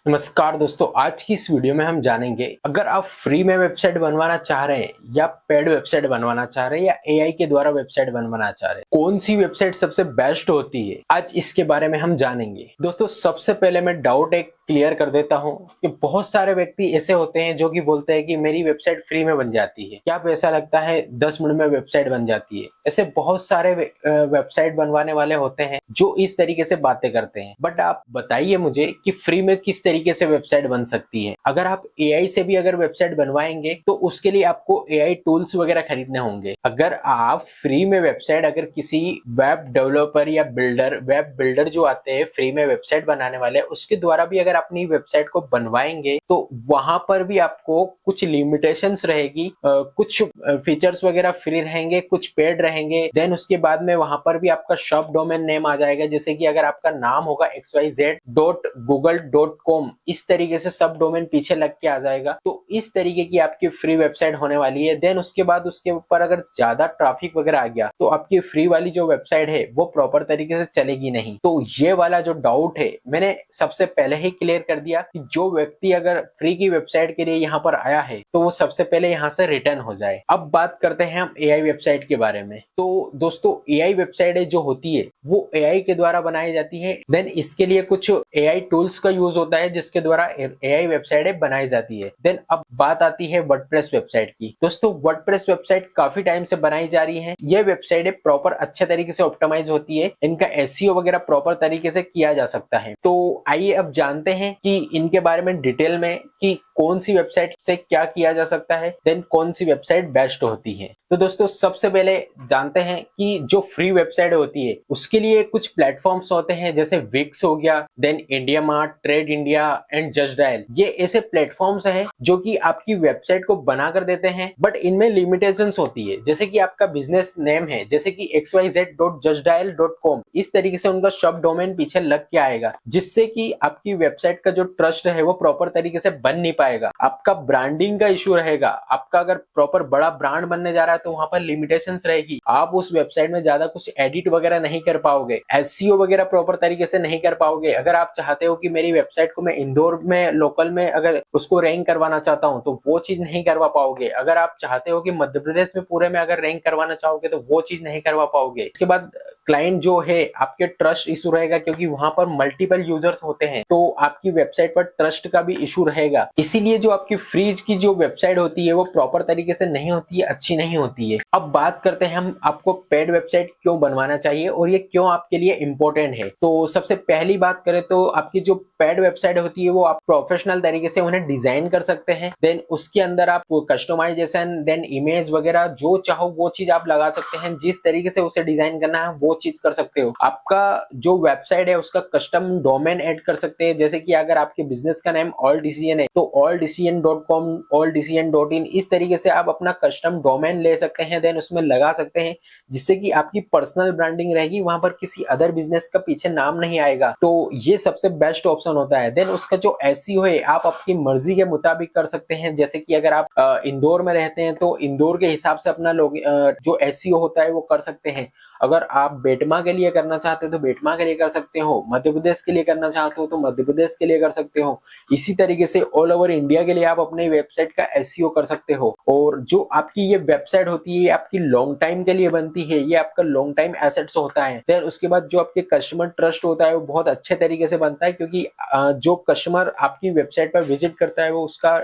नमस्कार दोस्तों, आज की इस वीडियो में हम जानेंगे अगर आप फ्री में वेबसाइट बनवाना चाह रहे हैं या पेड वेबसाइट बनवाना चाह रहे हैं या एआई के द्वारा वेबसाइट बनवाना चाह रहे हैं, कौन सी वेबसाइट सबसे बेस्ट होती है, आज इसके बारे में हम जानेंगे। दोस्तों, सबसे पहले मैं डाउट एक क्लियर कर देता हूं कि बहुत सारे व्यक्ति ऐसे होते हैं जो कि बोलते हैं कि मेरी वेबसाइट फ्री में बन जाती है। क्या पैसा लगता है, 10 मिनट में वेबसाइट बन जाती है। ऐसे बहुत सारे वेबसाइट बनवाने वाले होते हैं जो इस तरीके से बातें करते हैं। बट आप बताइए मुझे कि फ्री में किस तरीके से वेबसाइट बन सकती है। अगर आप एआई से भी अगर वेबसाइट बनवाएंगे तो उसके लिए आपको एआई टूल्स वगैरह खरीदने होंगे। अगर आप फ्री में वेबसाइट अगर किसी वेब डेवलपर या वेब बिल्डर जो आते हैं फ्री में वेबसाइट बनाने वाले, उसके द्वारा भी अगर अपनी वेबसाइट को बनवाएंगे तो वहां पर भी आपको कुछ लिमिटेशंस रहेगी। कुछ फीचर्स वगैरह फ्री रहेंगे, कुछ पेड रहेंगे। देन उसके बाद में वहां पर भी आपका शॉप डोमेन नेम आ जाएगा। जैसे कि अगर आपका नाम होगा xyz.google.com, इस तरीके से सब डोमेन पीछे लग के आ जाएगा। तो इस तरीके की आपकी फ्री वेबसाइट होने वाली है। देन उसके बाद उसके ऊपर अगर ज्यादा ट्रैफिक वगैरह आ गया तो आपकी फ्री वाली जो वेबसाइट है वो प्रॉपर तरीके से चलेगी नहीं। तो ये वाला जो डाउट है मैंने सबसे पहले ही क्लियर कर दिया कि जो व्यक्ति अगर फ्री की वेबसाइट के लिए यहाँ पर आया है तो वो सबसे पहले यहाँ से रिटर्न हो जाए। अब बात करते हैं हम एआई वेबसाइट के बारे में। तो दोस्तों, एआई वेबसाइट जो होती है वो एआई के द्वारा बनाई जाती है। देन इसके लिए कुछ एआई टूल्स का यूज होता है जिसके द्वारा एआई वेबसाइट बनाई जाती है। देन अब बात आती है वर्डप्रेस वेबसाइट की। दोस्तों, वर्डप्रेस वेबसाइट काफी टाइम से बनाई जा रही है। ये वेबसाइट प्रॉपर अच्छे तरीके से ऑप्टिमाइज होती है। इनका एसईओ वगैरह प्रॉपर तरीके से किया जा सकता है। तो आइए अब जानते हैं कि इनके बारे में डिटेल में कि कौन सी वेबसाइट से क्या किया जा सकता है, देन कौन सी वेबसाइट बेस्ट होती है। तो दोस्तों, सबसे पहले जानते हैं कि जो फ्री वेबसाइट होती है उसके लिए कुछ प्लेटफॉर्म्स होते हैं, जैसे विक्स हो गया, then IndiaMART, TradeIndia and Justdial. ये ऐसे प्लेटफॉर्म्स हैं जो कि आपकी वेबसाइट को बना कर देते हैं, बट इनमें लिमिटेशंस होती है। जैसे कि आपका बिजनेस नेम है, जैसे कि xyz.justdial.com, इस तरीके से उनका शॉप डोमेन पीछे लग के आएगा, जिससे कि आपकी वेबसाइट का जो ट्रस्ट है वो प्रॉपर तरीके से बन नहीं पाएगा। आपका ब्रांडिंग का इशू रहेगा। आपका अगर प्रॉपर बड़ा ब्रांड बनने जा रहा है तो वहां पर लिमिटेशंस रहेगी। आप उस वेबसाइट में ज्यादा कुछ एडिट वगैरह नहीं कर पाओगे, एसईओ वगैरह प्रॉपर तरीके से नहीं कर पाओगे। अगर आप चाहते हो कि मेरी वेबसाइट को मैं इंदौर में लोकल में अगर उसको रैंक करवाना चाहता हूं तो वो चीज नहीं करवा पाओगे। अगर आप चाहते हो कि मध्य प्रदेश में पूरे में अगर रैंक करवाना चाहोगे तो वो चीज नहीं करवा पाओगे। इसके बाद क्लाइंट जो है आपके ट्रस्ट इशू रहेगा, क्योंकि वहां पर मल्टीपल यूजर्स होते हैं तो आपकी वेबसाइट पर ट्रस्ट का भी इशू रहेगा। इसीलिए जो आपकी फ्री की जो वेबसाइट होती है वो प्रॉपर तरीके से नहीं होती है, अच्छी नहीं होती है। अब बात करते हैं हम आपको पेड वेबसाइट क्यों बनवाना चाहिए और ये क्यों आपके लिए इंपॉर्टेंट है। तो सबसे पहली बात करें तो आपकी जो पेड वेबसाइट होती है वो आप प्रोफेशनल तरीके से उन्हें डिजाइन कर सकते हैं। देन उसके अंदर आप कस्टमाइजेशन, देन इमेज वगैरह जो चाहो वो चीज आप लगा सकते हैं। जिस तरीके से उसे डिजाइन करना है वो चीज कर सकते हो। आपका जो वेबसाइट है उसका कस्टम डोमेन ऐड कर सकते हैं। जैसे कि अगर आपके बिजनेस का नेम ऑल डीसीएन है तो alldcn.com, alldcn.in, इस तरीके से आप अपना कस्टम डोमेन ले सकते हैं। देन उसमें लगा सकते हैं जिससे कि आपकी पर्सनल ब्रांडिंग रहेगी, वहां पर किसी अदर बिजनेस का पीछे नाम नहीं आएगा। तो ये सबसे बेस्ट ऑप्शन होता है। देन उसका जो एसईओ है आप अपनी मर्जी के मुताबिक कर सकते हैं। जैसे कि अगर आप इंदौर में रहते हैं तो इंदौर के हिसाब से अपना जो एसईओ होता है वो कर सकते हैं। अगर आप बेटमा के लिए करना चाहते हो तो बेटमा के लिए कर सकते हो। मध्य प्रदेश के लिए करना चाहते हो तो मध्य प्रदेश के लिए कर सकते हो। इसी तरीके से ऑल ओवर इंडिया के लिए आप अपनी वेबसाइट का एसईओ कर सकते हो। और जो आपकी ये वेबसाइट होती है ये आपकी लॉन्ग टाइम के लिए बनती है, ये आपका लॉन्ग टाइम एसेट्स होता है। देन उसके बाद जो आपके कस्टमर ट्रस्ट होता है वो बहुत अच्छे तरीके से बनता है, क्योंकि जो कस्टमर आपकी वेबसाइट पर विजिट करता है वो उसका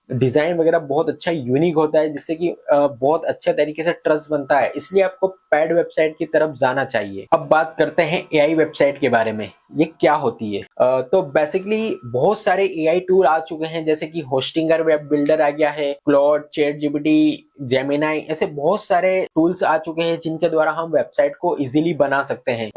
डिजाइन वगैरह बहुत अच्छा यूनिक होता है, जिससे कि बहुत अच्छे तरीके से ट्रस्ट बनता है। इसलिए आपको पेड वेबसाइट की तरफ जाना चाहिए। अब बात करते हैं एआई वेबसाइट के बारे में, ये क्या होती है। तो बेसिकली बहुत सारे एआई टूल आ चुके हैं, जैसे कि होस्टिंगर वेब बिल्डर आ गया है, क्लॉड, चैटजीपीटी, जेमिनाई, ऐसे बहुत सारे टूल्स आ चुके हैं जिनके द्वारा हम वेबसाइट को इजीली बना सकते हैं।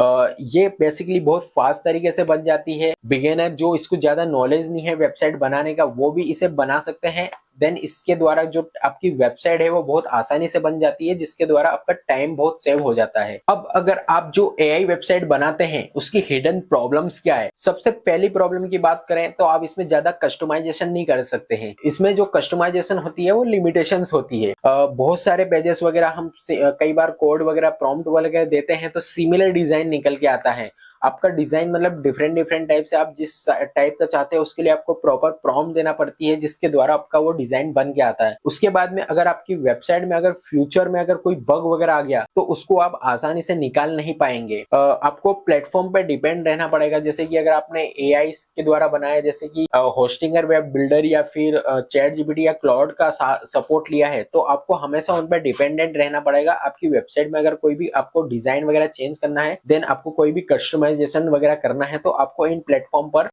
ये बेसिकली बहुत फास्ट तरीके से बन जाती है। बिगिनर जो इसको ज्यादा नॉलेज नहीं है वेबसाइट बनाने का वो भी इसे बना सकते हैं। देन इसके द्वारा जो आपकी वेबसाइट है वो बहुत आसानी से बन जाती है, जिसके द्वारा आपका टाइम बहुत सेव हो जाता है। अब अगर आप जो एआई वेबसाइट बनाते हैं उसकी हिडन प्रॉब्लम्स क्या है। सबसे पहली प्रॉब्लम की बात करें तो आप इसमें ज्यादा कस्टमाइजेशन नहीं कर सकते हैं। इसमें जो कस्टमाइजेशन होती है वो लिमिटेशंस होती है। बहुत सारे पेजेस वगैरह हम कई बार कोड वगैरह प्रॉम्प्ट वगैरह देते हैं तो सिमिलर डिजाइन निकल के आता है। आपका डिजाइन मतलब डिफरेंट डिफरेंट टाइप से आप जिस टाइप का चाहते हैं उसके लिए आपको प्रॉपर प्रॉम्प्ट देना पड़ती है, जिसके द्वारा आपका वो डिजाइन बन के आता है। उसके बाद में अगर आपकी वेबसाइट में अगर फ्यूचर में अगर कोई बग वगैरह आ गया तो उसको आप आसानी से निकाल नहीं पाएंगे। आपको प्लेटफॉर्म पे डिपेंड रहना पड़ेगा। जैसे कि अगर आपने एआई के द्वारा बनाया, जैसे कि होस्टिंगर, वेब बिल्डर या फिर चैट जीपीटी या क्लाउड का सपोर्ट लिया है, तो आपको हमेशा उन पर डिपेंडेंट रहना पड़ेगा। आपकी वेबसाइट में अगर कोई भी आपको डिजाइन वगैरह चेंज करना है, देन आपको कोई भी कस्टमाइजेशन वगैरह करना है, तो आपको इन प्लेटफॉर्म पर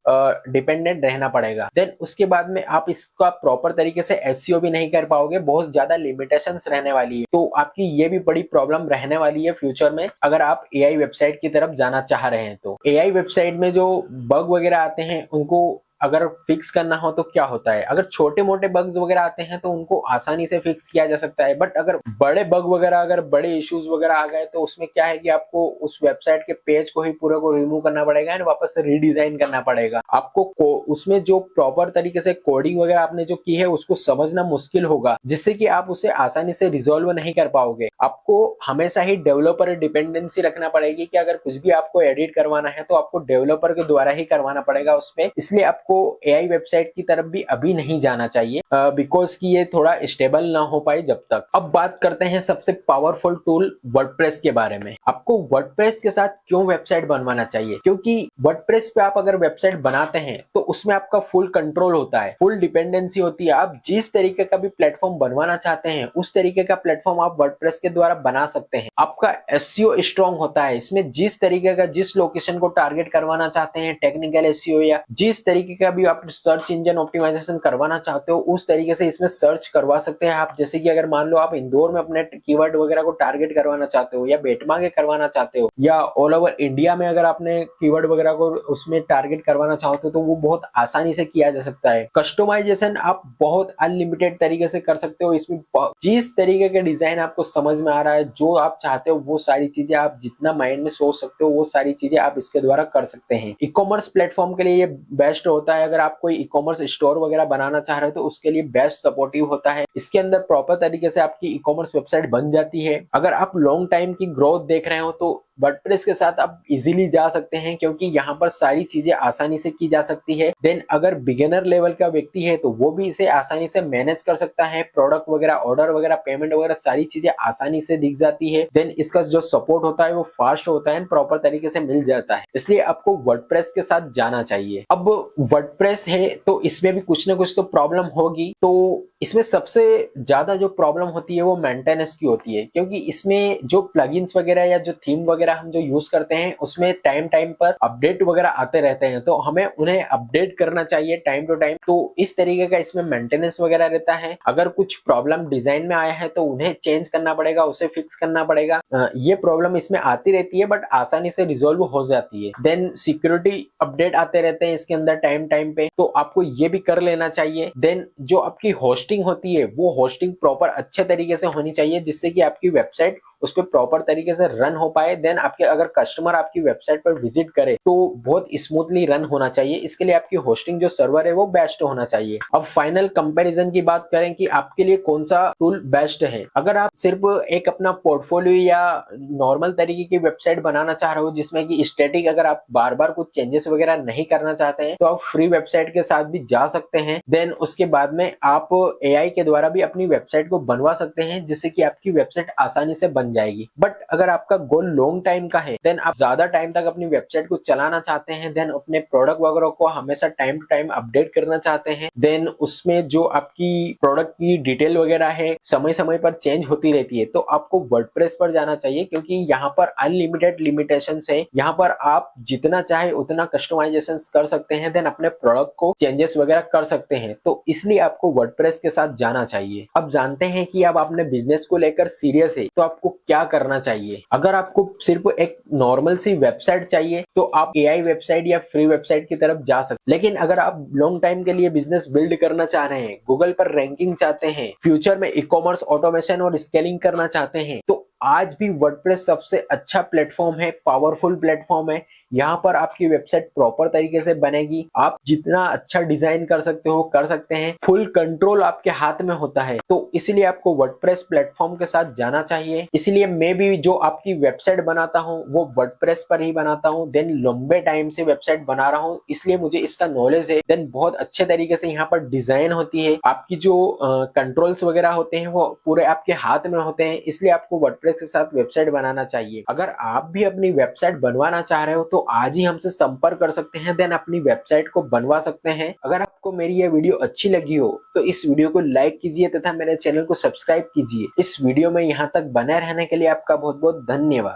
डिपेंडेंट रहना पड़ेगा। देन उसके बाद में आप इसका प्रॉपर तरीके से एसईओ भी नहीं कर पाओगे, बहुत ज्यादा लिमिटेशंस रहने वाली है। तो आपकी ये भी बड़ी प्रॉब्लम रहने वाली है फ्यूचर में, अगर आप एआई वेबसाइट की तरफ जाना चाह रहे हैं। तो एआई वेबसाइट में जो बग वगैरह आते हैं उनको अगर फिक्स करना हो तो क्या होता है, अगर छोटे मोटे बग्स वगैरह आते हैं तो उनको आसानी से फिक्स किया जा सकता है। बट अगर बड़े बग वगैरह, अगर बड़े इश्यूज वगैरह आ गए तो उसमें क्या है कि आपको उस वेबसाइट के पेज को ही पूरे को रिमूव करना पड़ेगा एंड वापस से रीडिजाइन करना पड़ेगा। आपको उसमें जो प्रॉपर तरीके से कोडिंग वगैरह आपने जो की है उसको समझना मुश्किल होगा, जिससे कि आप उसे आसानी से रिजोल्व नहीं कर पाओगे। आपको हमेशा ही डेवलपर डिपेंडेंसी रखना पड़ेगी कि अगर कुछ भी आपको एडिट करवाना है तो आपको डेवलपर के द्वारा ही करवाना पड़ेगा उसमें। इसलिए आपको एआई वेबसाइट की तरफ भी अभी नहीं जाना चाहिए, बिकॉज कि ये थोड़ा स्टेबल ना हो पाए जब तक। अब बात करते हैं सबसे पावरफुल टूल वर्डप्रेस के बारे में। आपको वर्डप्रेस के साथ क्यों वेबसाइट बनवाना चाहिए, क्योंकि वर्डप्रेस पे आप अगर वेबसाइट बनाते हैं तो उसमें आपका फुल कंट्रोल होता है, फुल डिपेंडेंसी होती है। आप जिस तरीके का भी प्लेटफॉर्म बनवाना चाहते हैं उस तरीके का प्लेटफॉर्म आप वर्डप्रेस के द्वारा बना सकते हैं। आपका एसईओ स्ट्रांग होता है, इसमें जिस तरीके का, जिस लोकेशन को टारगेट करवाना चाहते हैं, टेक्निकल एसईओ या जिस तरीके का भी आप सर्च इंजन ऑप्टिमाइजेशन करवाना चाहते हो उस तरीके से इसमें सर्च करवा सकते हैं आप। जैसे कि अगर मान लो आप इंदौर में अपने कीवर्ड वगैरह को टारगेट करवाना चाहते हो या बेटमा के करवाना चाहते हो या ऑल ओवर इंडिया में अगर आपने कीवर्ड वगैरह को उसमें टारगेट करवाना चाहते हो तो वो बहुत आसानी से किया जा सकता है। कस्टमाइजेशन आप बहुत अनलिमिटेड तरीके से कर सकते हो। इसमें जिस तरीके के डिजाइन आपको समझ में आ रहा है, जो आप चाहते हो वो सारी चीजें आप जितना माइंड में सोच सकते हो वो सारी चीजें आप इसके द्वारा कर सकते हैं। ई कॉमर्स प्लेटफॉर्म के लिए ये बेस्ट होता है। अगर आप कोई ई कॉमर्स स्टोर वगैरह बनाना चाह रहे हो तो उसके लिए बेस्ट सपोर्टिव होता है। इसके अंदर प्रॉपर तरीके से आपकी ई कॉमर्स वेबसाइट बन जाती है। अगर आप लॉन्ग टाइम की ग्रोथ देख रहे हो तो वर्डप्रेस के साथ आप इजीली जा सकते हैं, क्योंकि यहाँ पर सारी चीजें आसानी से की जा सकती है। देन अगर बिगिनर लेवल का व्यक्ति है तो वो भी इसे आसानी से मैनेज कर सकता है। प्रोडक्ट वगैरह, ऑर्डर वगैरह, पेमेंट वगैरह सारी चीजें आसानी से दिख जाती है। देन इसका जो सपोर्ट होता है वो फास्ट होता है, प्रॉपर तरीके से मिल जाता है। इसलिए आपको वर्डप्रेस के साथ जाना चाहिए। अब वर्डप्रेस है तो इसमें भी कुछ ना कुछ तो प्रॉब्लम होगी। तो इसमें सबसे ज्यादा जो प्रॉब्लम होती है वो मेंटेनेंस की होती है, क्योंकि इसमें जो प्लगइन्स वगैरह या जो थीम वगैरह हम जो यूज करते हैं उसमें टाइम टाइम पर अपडेट वगैरह आते रहते हैं, तो हमें उन्हें अपडेट करना चाहिए टाइम टू टाइम। तो इस तरीके का इसमें मेंटेनेंस वगैरह रहता है। अगर कुछ प्रॉब्लम डिजाइन में आया है तो उन्हें चेंज करना पड़ेगा, उसे फिक्स करना पड़ेगा। ये प्रॉब्लम इसमें आती रहती है बट आसानी से रिजोल्व हो जाती है। देन सिक्योरिटी अपडेट आते रहते हैं इसके अंदर टाइम टाइम पे, तो आपको ये भी कर लेना चाहिए। देन जो आपकी होस्टिंग होती है वो होस्टिंग प्रॉपर अच्छे तरीके से होनी चाहिए, जिससे कि आपकी वेबसाइट उस पर प्रॉपर तरीके से रन हो पाए। देन आपके अगर कस्टमर आपकी वेबसाइट पर विजिट करे तो बहुत स्मूथली रन होना चाहिए। इसके लिए आपकी होस्टिंग जो सर्वर है वो बेस्ट होना चाहिए। अब फाइनल कंपैरिजन की बात करें कि आपके लिए कौन सा टूल बेस्ट है। अगर आप सिर्फ एक अपना पोर्टफोलियो या नॉर्मल तरीके की वेबसाइट बनाना चाह रहे हो जिसमें कि स्टैटिक, अगर आप बार बार कुछ चेंजेस वगैरह नहीं करना चाहते हैं तो आप फ्री वेबसाइट के साथ भी जा सकते हैं। देन उसके बाद में आप एआई के द्वारा भी अपनी वेबसाइट को बनवा सकते हैं, जिससे कि आपकी वेबसाइट आसानी से बन जाएगी। बट अगर आपका गोल लॉन्ग टाइम का है, देन आप ज्यादा टाइम तक अपनी वेबसाइट को चलाना चाहते हैं, देन अपने प्रोडक्ट वगैरह को हमेशा टाइम टू टाइम अपडेट करना चाहते हैं, देन उसमें जो आपकी प्रोडक्ट की डिटेल वगैरह है समय समय पर चेंज होती रहती है, तो आपको वर्डप्रेस पर जाना चाहिए, क्योंकि यहाँ पर अनलिमिटेड लिमिटेशंस है। यहाँ पर आप जितना चाहे उतना कस्टमाइजेशन कर सकते हैं, देन अपने प्रोडक्ट को चेंजेस वगैरह कर सकते हैं। तो इसलिए आपको वर्डप्रेस के साथ जाना चाहिए। अब जानते हैं कि अब आपने बिजनेस को लेकर सीरियस है तो आपको क्या करना चाहिए। अगर आपको सिर्फ एक नॉर्मल सी वेबसाइट चाहिए तो आप एआई वेबसाइट या फ्री वेबसाइट की तरफ जा सकते, लेकिन अगर आप लॉन्ग टाइम के लिए बिजनेस बिल्ड करना चाह रहे हैं, गूगल पर रैंकिंग चाहते हैं, फ्यूचर में ई कॉमर्स ऑटोमेशन और स्केलिंग करना चाहते हैं, तो आज भी वर्डप्रेस सबसे अच्छा प्लेटफॉर्म है, पावरफुल प्लेटफॉर्म है। यहाँ पर आपकी वेबसाइट प्रॉपर तरीके से बनेगी। आप जितना अच्छा डिजाइन कर सकते हो कर सकते हैं, फुल कंट्रोल आपके हाथ में होता है। तो इसलिए आपको वर्डप्रेस प्लेटफॉर्म के साथ जाना चाहिए। इसलिए मैं भी जो आपकी वेबसाइट बनाता हूँ वो वर्डप्रेस पर ही बनाता हूँ। देन लंबे टाइम से वेबसाइट बना रहा हूँ, इसलिए मुझे इसका नॉलेज है। देन बहुत अच्छे तरीके से यहाँ पर डिजाइन होती है, आपकी जो कंट्रोल्स वगैरह होते हैं वो पूरे आपके हाथ में होते हैं। इसलिए आपको वर्डप्रेस के साथ वेबसाइट बनाना चाहिए। अगर आप भी अपनी वेबसाइट बनवाना चाह रहे हो तो आज ही हमसे संपर्क कर सकते हैं, देन अपनी वेबसाइट को बनवा सकते हैं। अगर आपको मेरी यह वीडियो अच्छी लगी हो तो इस वीडियो को लाइक कीजिए तथा मेरे चैनल को सब्सक्राइब कीजिए। इस वीडियो में यहाँ तक बने रहने के लिए आपका बहुत बहुत धन्यवाद।